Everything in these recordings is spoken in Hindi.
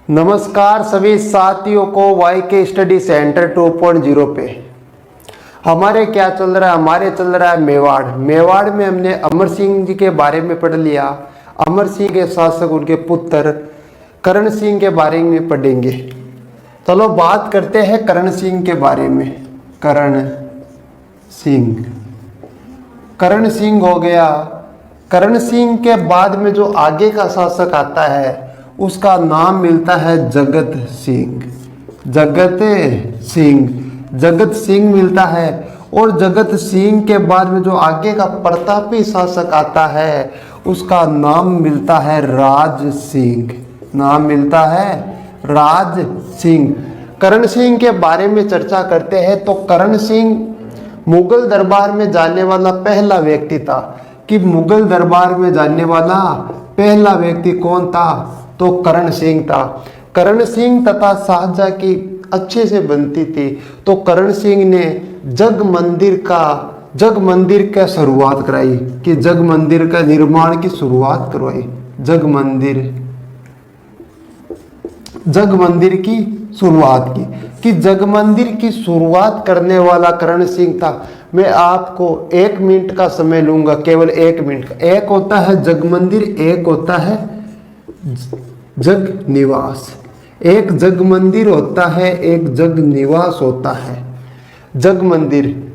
नमस्कार सभी साथियों को वाई के स्टडी सेंटर 2.0 पे हमारे क्या चल रहा है। हमारे चल रहा है मेवाड़ में हमने अमर सिंह जी के बारे में पढ़ लिया। अमर सिंह के शासक उनके पुत्र करण सिंह के बारे में पढ़ेंगे। चलो बात करते हैं करण सिंह के बारे में। करण सिंह हो गया। करण सिंह के बाद में जो आगे का शासक आता है उसका नाम मिलता है जगत सिंह मिलता है। और जगत सिंह के बाद में जो आगे का प्रतापी शासक आता है उसका नाम मिलता है राज सिंह। करण सिंह के बारे में चर्चा करते हैं तो करण सिंह मुगल दरबार में जाने वाला पहला व्यक्ति था। कि मुगल दरबार में जाने वाला पहला व्यक्ति कौन था? तो करण सिंह था। करण सिंह तथा शाहजहां की अच्छे से बनती थी तो करण सिंह ने जग मंदिर का शुरुआत कराई। कि जग मंदिर का निर्माण की शुरुआत करवाई। जग मंदिर की शुरुआत की। कि जग मंदिर की शुरुआत करने वाला करण सिंह था। मैं आपको 1 मिनट का समय लूंगा, केवल 1 मिनट का। एक होता है जग मंदिर, एक होता है जग निवास। एक जग मंदिर होता है, एक जग निवास होता है। जग मंदिर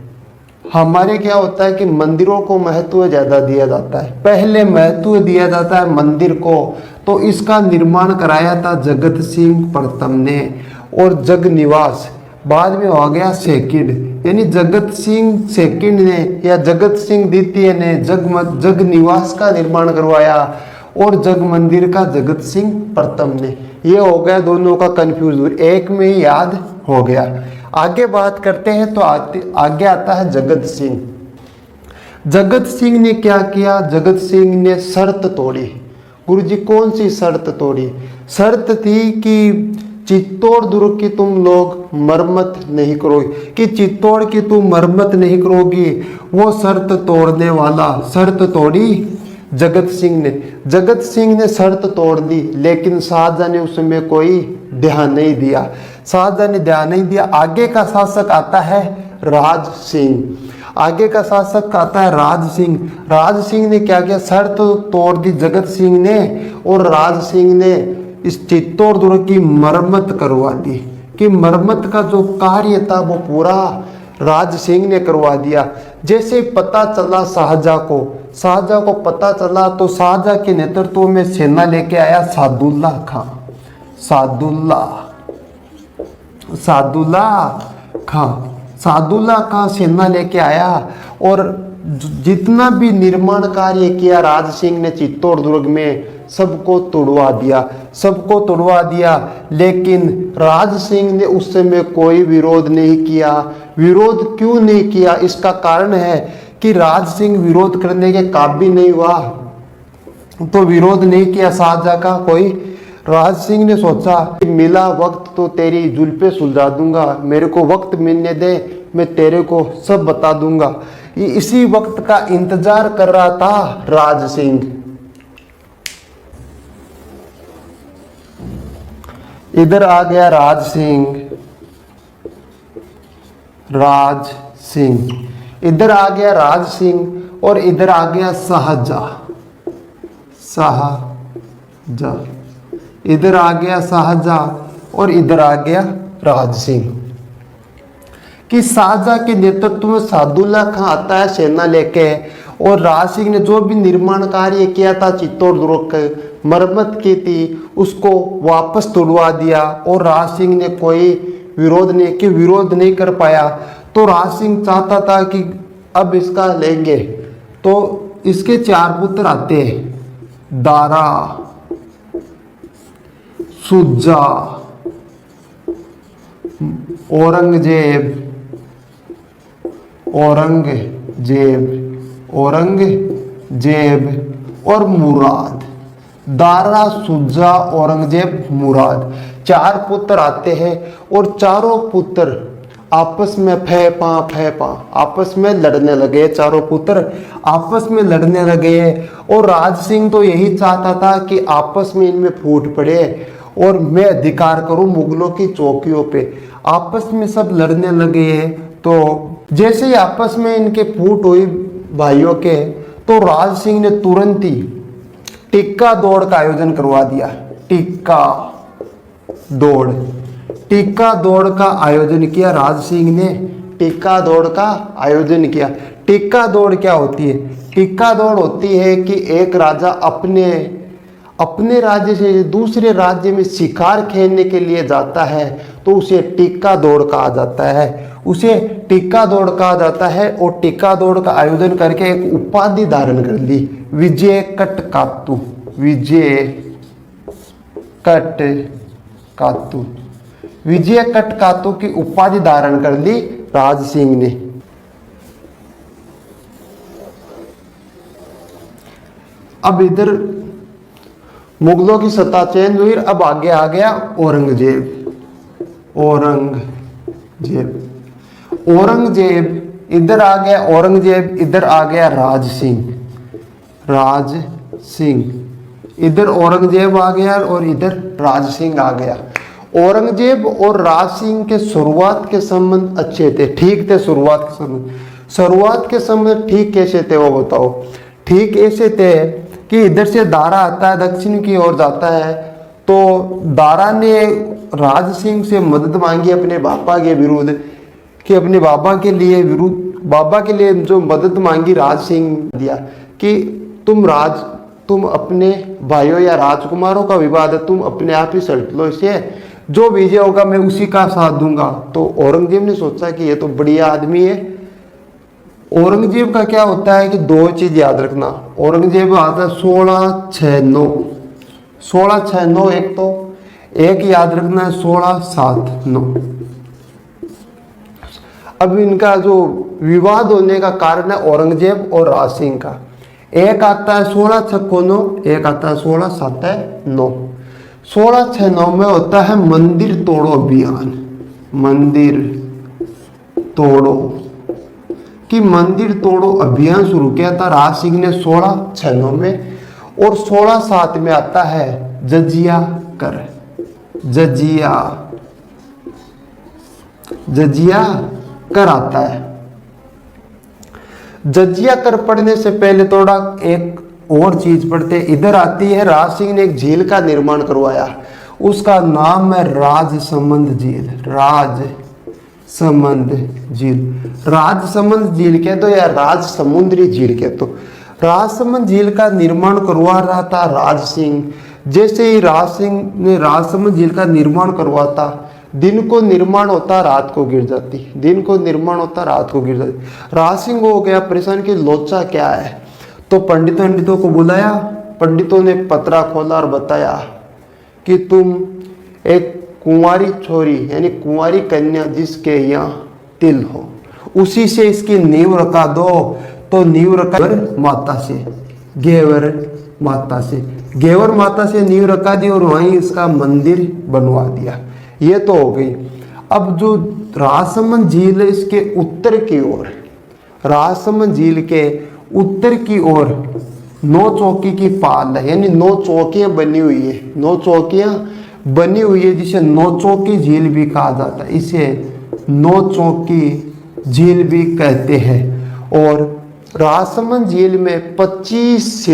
हमारे क्या होता है कि मंदिरों को महत्व ज्यादा दिया जाता है। पहले महत्व दिया जाता है मंदिर को, तो इसका निर्माण कराया था जगत सिंह प्रथम ने। और जग निवास बाद में हो गया सेकंड, यानी जगत सिंह सेकंड ने या जगत सिंह द्वितीय ने जग निवास का निर्माण करवाया और जग मंदिर का जगत सिंह प्रथम ने। ये हो गया दोनों का कंफ्यूज, एक में ही याद हो गया। आगे बात करते हैं तो आगे आता है जगत सिंह। जगत सिंह ने क्या किया? जगत सिंह ने शर्त तोड़ी। गुरुजी कौन सी शर्त तोड़ी? शर्त थी कि चित्तौड़ दुर्ग की तुम लोग मरम्मत नहीं करोगे। कि चित्तौड़ की तुम मरम्मत नहीं करोगी, वो शर्त तोड़ने वाला शर्त तोड़ी जगत सिंह ने शर्त तोड़ दी। लेकिन शाहजहां ने उसमें कोई ध्यान नहीं दिया। आगे का शासक आता है राज सिंह ने क्या किया? शर्त तोड़ दी जगत सिंह ने और राज सिंह ने इस चित्तौड़ दुर्ग की मरम्मत करवा दी। कि मरम्मत का जो कार्य था वो पूरा राज सिंह ने करवा दिया। जैसे पता चला शाहजहां को पता चला तो शाहजहां के नेतृत्व में सेना लेके आया सादुल्ला खां सेना लेके आया और जितना भी निर्माण कार्य किया राज सिंह ने चित्तौड़ दुर्ग में सबको तोड़वा दिया। लेकिन राज सिंह ने उस समय कोई विरोध नहीं किया। विरोध क्यों नहीं किया? इसका कारण है कि राज सिंह विरोध करने के काबिल नहीं हुआ, तो विरोध नहीं किया शाहजहां का कोई। राज सिंह ने सोचा कि मिला वक्त तो तेरी जुल्फे सुलझा दूंगा, मेरे को वक्त मिलने दे, मैं तेरे को सब बता दूंगा। इसी वक्त का इंतजार कर रहा था राज सिंह। इधर आ गया राज सिंह, इधर आ गया राज सिंह और इधर आ गया शाहजहां। इधर आ गया शाहजहां और इधर आ गया राज सिंह। कि शाहजहां के नेतृत्व में सादुल्ला खां आता है सेना लेके और राज सिंह ने जो भी निर्माण कार्य किया था चित्तौड़ दुर्ग की मरम्मत की थी उसको वापस तोड़वा दिया। और राज सिंह ने कोई विरोध नहीं कर पाया। तो राज सिंह चाहता था कि अब इसका लेंगे। तो इसके 4 पुत्र आते हैं, दारा, सुजा, औरंगजेब और मुराद। दारा, सुजा, औरंगजेब, मुराद 4 पुत्र आते हैं और चारों पुत्र आपस में आपस में लड़ने लगे। चारों पुत्र आपस में लड़ने लगे और राज सिंह तो यही चाहता था कि आपस में इनमें फूट पड़े और मैं अधिकार करूं मुगलों की चौकियों पे। आपस में सब लड़ने लगे हैं। तो जैसे ही आपस में इनके फूट हुई भाइयों के, तो राज सिंह ने तुरंत ही टिक्का दौड़ का आयोजन करवा दिया। टिक्का दौड़ का आयोजन किया राज सिंह ने। टिक्का दौड़ का आयोजन किया। टिक्का दौड़ क्या होती है? टिक्का दौड़ होती है कि एक राजा अपने राज्य से दूसरे राज्य में शिकार खेलने के लिए जाता है, तो उसे टिक्का दौड़ कहा जाता है। उसे टिक्का दौड़ कहा जाता है। और टिक्का दौड़ का आयोजन करके एक उपाधि धारण कर ली, विजय कटकातु। विजय कटकातु की उपाधि धारण कर ली राज सिंह ने। अब इधर मुगलों की सत्ता चेंज हुई। अब आगे आ गया औरंगजेब इधर आ गया। औरंगजेब इधर आ गया राज सिंह। इधर औरंगजेब आ गया और इधर राज सिंह आ गया। औरंगजेब और राज सिंह के शुरुआत के संबंध अच्छे थे, ठीक थे। शुरुआत के संबंध ठीक कैसे थे वो बताओ? ठीक ऐसे थे कि इधर से दारा आता है, दक्षिण की ओर जाता है। तो दारा ने राज सिंह से मदद मांगी अपने बाबा के विरुद्ध, कि अपने बाबा के लिए जो मदद मांगी राज सिंह दिया कि तुम अपने भाइयों या राजकुमारों का विवाद है, तुम अपने आप ही सल्ट लो इसे, जो विजय होगा मैं उसी का साथ दूंगा। तो औरंगजेब ने सोचा कि ये तो बढ़िया आदमी है। औरंगजेब का क्या होता है कि दो चीज याद रखना। औरंगजेब आता है 1669 एक याद रखना है 1679। अब इनका जो विवाद होने का कारण है औरंगजेब और राज सिंह का। एक आता है 1656, एक आता है 1679। 1669 में होता है मंदिर तोड़ो अभियान। मंदिर तोड़ो अभियान शुरू किया था राज सिंह ने 1669 में। और 1607 में आता है जजिया कर आता है। जजिया कर पढ़ने से पहले थोड़ा एक और चीज पढ़ते। इधर आती है राज सिंह ने एक झील का निर्माण करवाया, उसका नाम है राजसमंद झील कह दो या राज समुद्री झील कह दो। राजसमंद झील का निर्माण करवा रहा था राज सिंह। जैसे ही राज सिंह ने राजसमंद झील का निर्माण करवाता, दिन को निर्माण होता रात को गिर जाती। राज सिंह हो गया परेशान कि लोचा क्या है। तो पंडितों को बुलाया। पंडितों ने पतरा खोला और बताया कि तुम एक कुंवारी छोरी यानी कुंवारी कन्या जिसके यहाँ तिल हो, उसी से इसकी नींव रखा दो। तो नींव रखा घेवर माता से नींव रखा दी और वहीं इसका मंदिर बनवा दिया। ये तो हो गई। अब जो राजसमंद झील है इसके उत्तर की ओर, राजसमंद झील के उत्तर की ओर 9 चौकी की पाल है, यानी 9 चौकियां बनी हुई है जिसे 9 चौकी झील भी कहा जाता है। इसे 9 चौकी झील भी कहते हैं। और राजसमंद झील में 25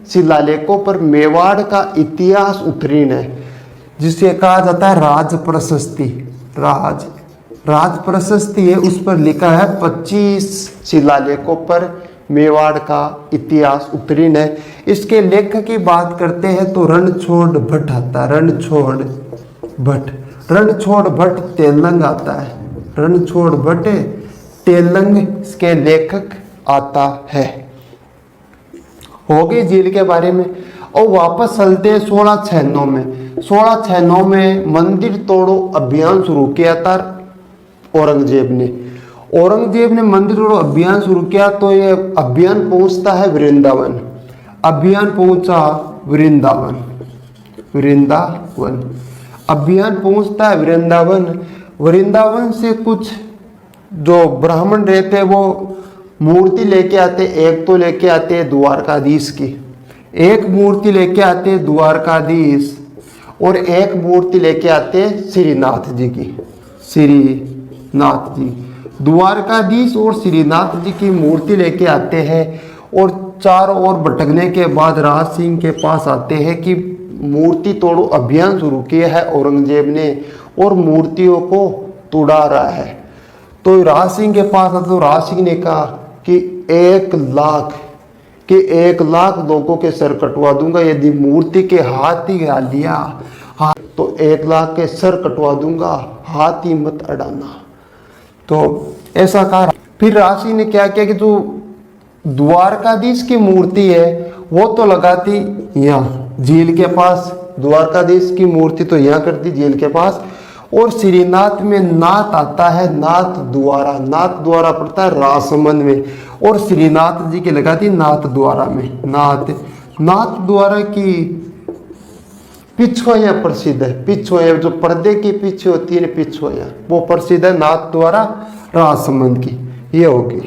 शिलालेखों पर मेवाड़ का इतिहास उत्तीर्ण है, जिसे कहा जाता है राज प्रशस्ति है। उस पर लिखा है 25 शिलालेखों पर मेवाड़ का इतिहास उत्तीर्ण है। इसके लेखक की बात करते हैं तो रणछोड़ भट्ट आता है। रणछोड़ भट्ट तेलंग आता है। रणछोड़ भट्ट तेलंग इसके लेखक आता है। हो गई झील के बारे में। और वापस चलते हैं 1696 में। 1696 में मंदिर तोड़ो अभियान शुरू किया था औरंगजेब ने मंदिर तोड़ो अभियान शुरू किया। तो ये अभियान पहुंचता है वृंदावन। अभियान पहुंचता है वृंदावन से कुछ जो ब्राह्मण रहते वो मूर्ति लेके आते। एक तो लेके आते हैं द्वारकाधीश की, एक मूर्ति लेके आते द्वारकाधीश और एक मूर्ति लेके आते श्रीनाथ जी की। श्रीनाथ जी, द्वारकाधीश और श्रीनाथ जी की मूर्ति लेके आते हैं और चारों ओर भटकने के बाद राज सिंह के पास आते हैं कि मूर्ति तोड़ो अभियान शुरू किया है औरंगजेब ने और मूर्तियों को तोड़ा रहा है। तो राज सिंह के पास आता तो राज सिंह ने कहा कि 1 लाख लोगों के सर कटवा दूंगा यदि मूर्ति के हाथ ही गा लिया, तो 1 लाख के सर कटवा दूंगा, हाथ ही मत अड़ाना। तो ऐसा कहा। फिर राज सिंह ने क्या किया कि जो द्वारकाधीश की मूर्ति है वो तो लगाती यहाँ झील के पास, द्वारकाधीश की मूर्ति तो यहाँ करती झील के पास, और श्रीनाथ में नाथ आता है, नाथ द्वारा पड़ता है राजसमंद में, और श्रीनाथ जी की लगाती नाथ द्वारा में। नाथ द्वारा की पिछोया प्रसिद्ध है। पिछोया जो पर्दे की पीछे होती है पिछोया, वो प्रसिद्ध है नाथ द्वारा राजसमंद की। ये होगी।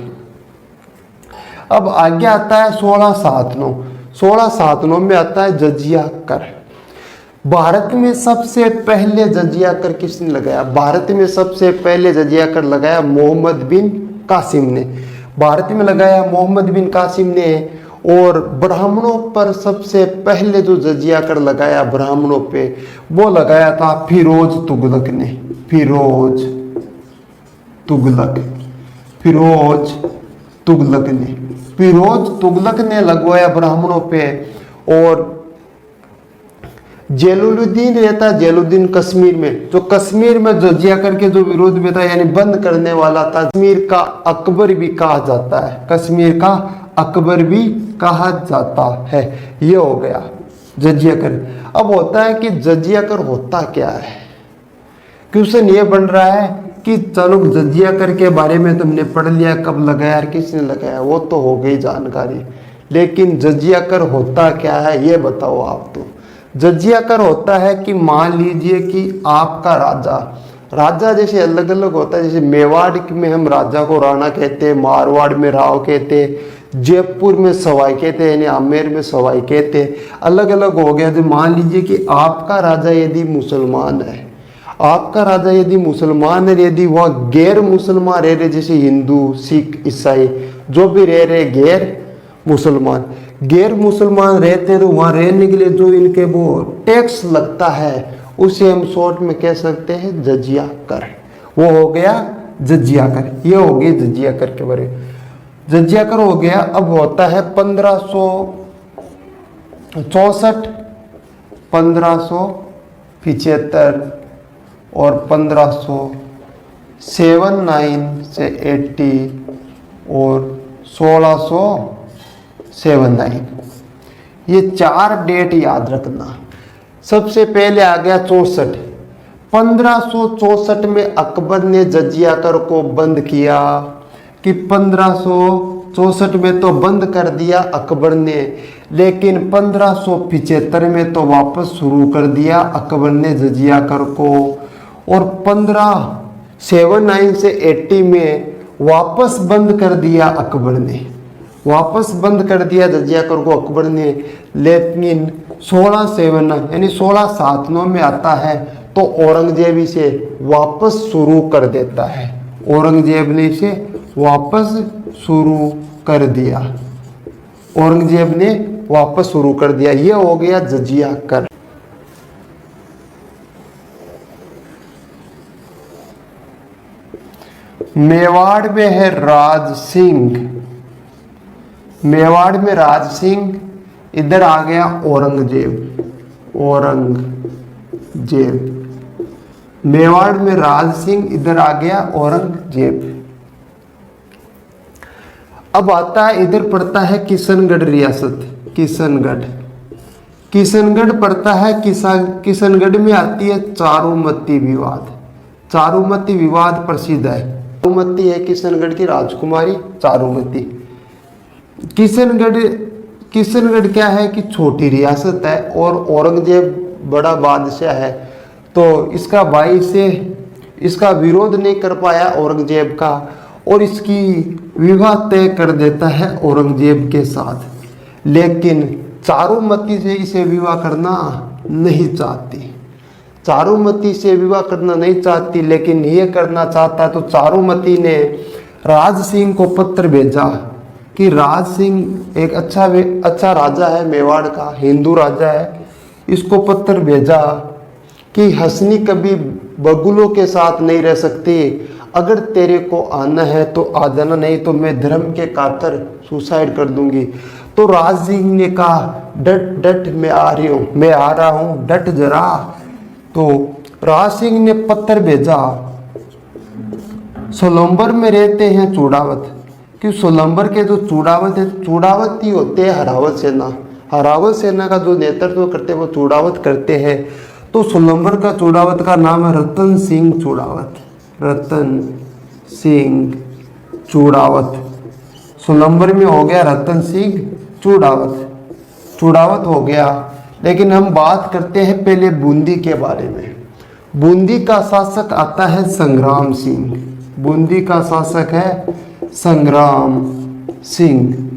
अब आगे आता है 1679। 1679 में आता है जजिया कर। भारत में सबसे पहले जजिया कर किसने लगाया? भारत में सबसे पहले जजिया कर लगाया मोहम्मद बिन कासिम ने। भारत में लगाया मोहम्मद बिन कासिम ने। और ब्राह्मणों पर सबसे पहले जो जजिया कर लगाया ब्राह्मणों पे, वो लगाया था फिरोज तुगलक ने। फिरोज तुगलक ने लगवाया ब्राह्मणों पे। और जैनुलुद्दीन रहता, जैनुलुद्दीन कश्मीर में, जो कश्मीर में जजिया करके जो विरोध में था यानी बंद करने वाला था, कश्मीर का अकबर भी कहा जाता है। कश्मीर का अकबर भी कहा जाता है। ये हो गया जजिया कर। अब होता है कि जजिया कर होता क्या है? क्वेश्चन ये बन रहा है कि चलो जजिया कर के बारे में तुमने पढ़ लिया, कब लगाया और किसने लगाया, वो तो हो गई जानकारी, लेकिन जजिया कर होता क्या है ये बताओ आप। तो जजिया कर होता है कि मान लीजिए कि आपका राजा जैसे अलग अलग होता है। जैसे मेवाड़ में हम राजा को राणा कहते, मारवाड़ में राव कहते, जयपुर में सवाई कहते, यानी आमेर में सवाई कहते, अलग अलग हो गया। तो मान लीजिए कि आपका राजा यदि मुसलमान है, आपका राजा यदि मुसलमान है, यदि वह गैर मुसलमान रह रहे, जैसे हिंदू सिख ईसाई जो भी रह रहे गैर मुसलमान रहते हैं, तो वहाँ रहने के लिए जो इनके वो टैक्स लगता है उसे हम शॉर्ट में कह सकते हैं जजिया कर। वो हो गया जजिया कर। ये हो गई जजिया कर के बारे में। जजिया कर हो गया। अब होता है 1564, 1575 और 1579 से 80 और 1679। ये 4 डेट याद रखना। सबसे पहले आ गया 64। 1564 में अकबर ने जजिया कर को बंद किया कि 1564 में तो बंद कर दिया अकबर ने, लेकिन 1575 में तो वापस शुरू कर दिया अकबर ने जजिया कर को। और 1579 से 80 में वापस बंद कर दिया अकबर ने, वापस बंद कर दिया जजिया कर को अकबर ने। लेकिन 1679 यानी 1679 में आता है तो औरंगजेब इसे वापस शुरू कर देता है। औरंगजेब ने इसे वापस शुरू कर दिया। औरंगजेब ने वापस शुरू कर दिया। ये हो गया जजिया कर। मेवाड़ में है राज सिंह। मेवाड़ में राज सिंह, इधर आ गया औरंगजेब। औरंगजेब मेवाड़ में राज सिंह, इधर आ गया औरंगजेब। अब आता है इधर पड़ता है किशनगढ़ रियासत। किशनगढ़ पड़ता है। किशनगढ़ में आती है चारुमती विवाद। चारुमती विवाद प्रसिद्ध है। चारुमती है किशनगढ़ की राजकुमारी चारुमती। किशनगढ़ क्या है कि छोटी रियासत है और औरंगजेब बड़ा बादशाह है, तो इसका भाई से इसका विरोध नहीं कर पाया औरंगजेब का, और इसकी विवाह तय कर देता है औरंगजेब के साथ। लेकिन चारुमती से इसे विवाह करना नहीं चाहती, चारुमती से विवाह करना नहीं चाहती, लेकिन ये करना चाहता। तो चारुमती ने राज सिंह को पत्र भेजा कि राज सिंह एक अच्छा राजा है, मेवाड़ का हिंदू राजा है, इसको पत्र भेजा कि हंसनी कभी बगुलों के साथ नहीं रह सकती, अगर तेरे को आना है तो आ जाना, नहीं तो मैं धर्म के खातिर सुसाइड कर दूंगी। तो राज सिंह ने कहा डट डट मैं आ रही हूँ, मैं आ रहा हूँ, डट जरा। तो राज सिंह ने पत्र भेजा। सोलंबर में रहते हैं चूड़ावत, कि सोलंबर के जो चूड़ावत है, चूड़ावत ही होते हैं हरावत सेना, हरावत सेना का जो नेतृत्व करते हैं वो चूड़ावत करते हैं। तो सोलंबर का चूड़ावत का नाम है रतन सिंह चूड़ावत, रतन सिंह चूड़ावत। सोलंबर में हो गया रतन सिंह चूड़ावत, चूड़ावत हो गया। लेकिन हम बात करते हैं पहले बूंदी के बारे में। बूंदी का शासक आता है संग्राम सिंह, बूंदी का शासक है संग्राम सिंह,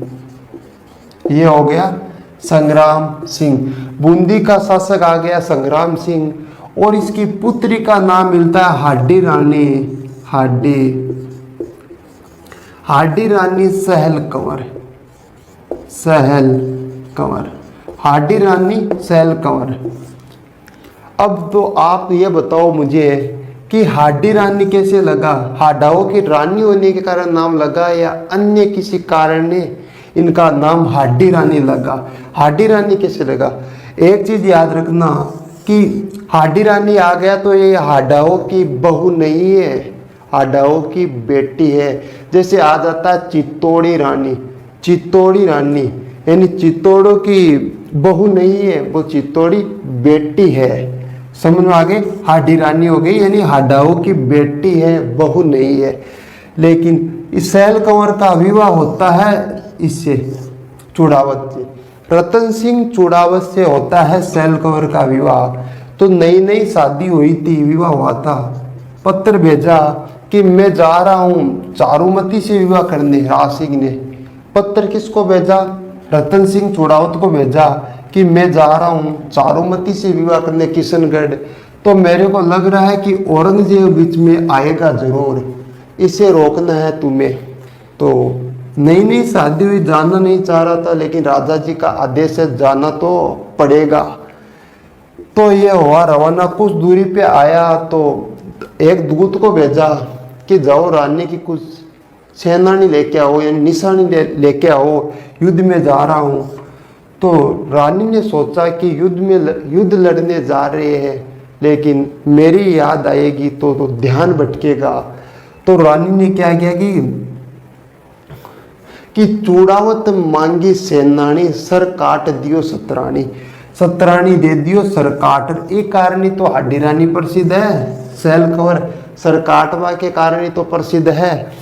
ये हो गया संग्राम सिंह। बूंदी का शासक आ गया संग्राम सिंह, और इसकी पुत्री का नाम मिलता है हाडी रानी, हाडी रानी सहल कंवर, सहल कंवर, हाडी रानी सहल कंवर। अब तो आप ये बताओ मुझे कि हाडी रानी कैसे लगा? हाडाओं की रानी होने के कारण नाम लगा या अन्य किसी कारण ने इनका नाम हाडी रानी लगा? हाडी रानी कैसे लगा? एक चीज याद रखना कि हाडी रानी आ गया तो ये हाडाओं की बहू नहीं है, हाडाओं की बेटी है। जैसे आ जाता है चित्तौड़ी रानी, चित्तौड़ी रानी यानी चित्तौड़ों की बहू नहीं है, वो चित्तौड़ी बेटी है। समझ में आ गए? हाडी रानी हो गई यानी हाडाओं की बेटी है, बहू नहीं है। लेकिन इस सहल कंवर का विवाह होता है इससे, चूड़ावत से, रतन सिंह चूड़ावत से होता है सहल कंवर का विवाह। तो नई नई शादी हुई थी, विवाह हुआ था। पत्र भेजा कि मैं जा रहा हूँ चारुमती से विवाह करने। राज सिंह ने पत्र किसको भेजा? रतन सिंह चूड़ावत को भेजा कि मैं जा रहा हूँ चारुमती से विवाह करने किशनगढ़। तो मेरे को लग रहा है कि औरंगजेब बीच में आएगा जरूर, इसे रोकना है तुम्हें। तो नई नई शादी हुई, जाना नहीं चाह रहा था, लेकिन राजा जी का आदेश है जाना तो पड़ेगा। तो ये हुआ रवाना। कुछ दूरी पे आया तो एक दूत को भेजा कि जाओ रानी की कुछ सेनानी लेके आओ, यानी निशानी लेके आओ, युद्ध में जा रहा हूँ। तो रानी ने सोचा कि युद्ध लड़ने जा रहे हैं, लेकिन मेरी याद आएगी तो ध्यान भटकेगा। तो रानी ने क्या किया कि चूड़ावत मांगी सेनानी, सर काट दियो सतरानी, सतरानी दे दियो सर काट। एक कारणी तो हाडी रानी प्रसिद्ध है, सहल कंवर सरकाटवा के कारण ही तो प्रसिद्ध है।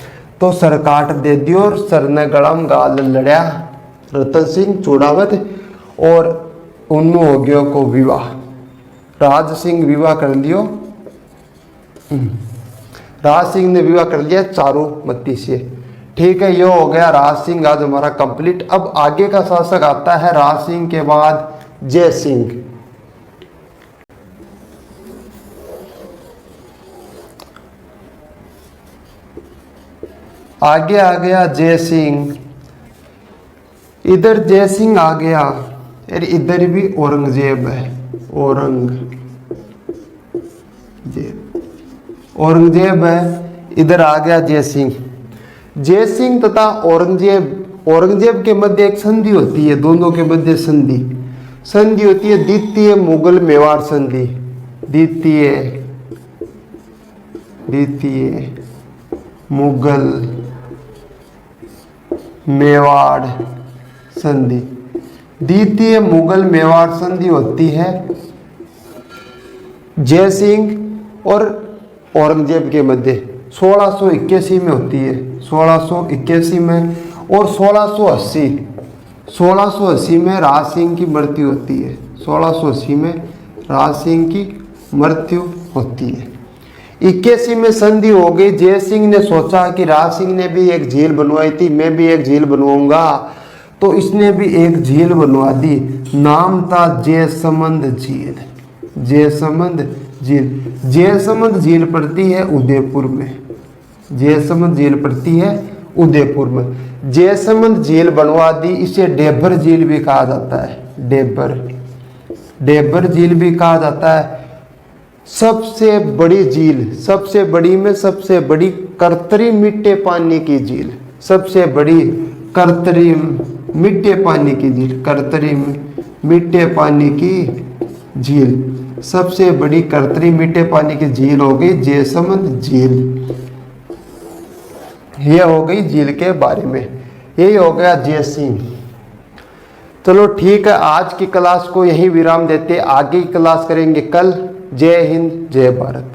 तो सरकाट दे दियो और सर ने गड़म गाल लड़या रतन सिंह चूड़ावत, और उन्हों हो गयो को विवाह। राज सिंह विवाह कर लियो, राज सिंह ने विवाह कर लिया चारुमती से। ठीक है, ये हो गया राज सिंह आज हमारा कंप्लीट। अब आगे का शासक आता है राज सिंह के बाद जय सिंह। आगे आ गया जय सिंह, इधर जय सिंह आ गया, और इधर भी औरंगजेब है, औरंगजेब है। इधर आ गया जय सिंह। जय सिंह तथा औरंगजेब के मध्य एक संधि होती है, दोनों के मध्य संधि होती है, द्वितीय मुगल मेवाड़ संधि, द्वितीय मुगल मेवाड़ संधि। द्वितीय मुगल मेवाड़ संधि होती है जय सिंह और औरंगजेब के मध्य 1681 में होती है, 1681 में। और 1680 में राज सिंह की मृत्यु होती है, 1680 में राज सिंह की मृत्यु होती है। 81 में संधि हो गई। जय सिंह ने सोचा कि राज सिंह ने भी एक झील बनवाई थी, मैं भी एक झील बनवाऊंगा। तो इसने भी एक झील बनवा दी, नाम था जयसमंद झील। जयसमंद झील, जयसमंद झील पड़ती है उदयपुर में। जयसमंद झील पड़ती है उदयपुर में। जयसमंद झील बनवा दी, इसे डेबर झील भी कहा जाता है। डेबर झील भी कहा जाता है। सबसे बड़ी झील, सबसे बड़ी में सबसे बड़ी कृत्रिम मीठे पानी की झील, सबसे बड़ी कृत्रिम मीठे पानी की झील, कृत्रिम मीठे पानी की झील, सबसे बड़ी कृत्रिम मीठे पानी की झील हो गई जयसमंद झील। यह हो गई झील के बारे में, यही हो गया जयसिंह। चलो ठीक है, आज की क्लास को यही विराम देते, आगे की क्लास करेंगे कल। जय हिंद, जय भारत।